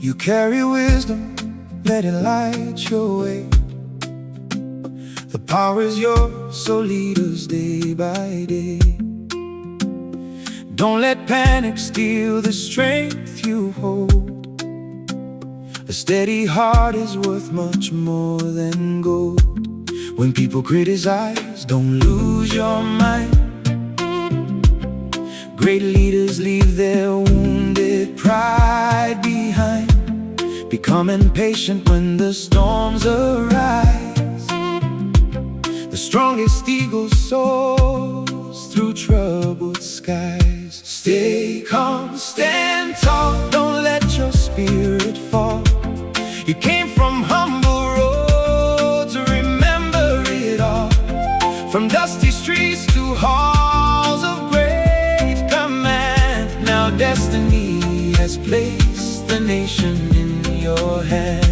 You carry wisdom, let it light your way. The power is yours, so lead us day by day. Don't let panic steal the strength you hold. A steady heart is worth much more than gold. When people criticize, don't lose your mind. Great leaders leave their wounded pride behind. Become impatient when the storms arise. The strongest eagle soars through troubled skies. Stay calm, stand tall, don't let your spirit fall. You came from humble roads, remember it all. From dusty streets to halls of great command. Now destiny has placed the nation in your hand.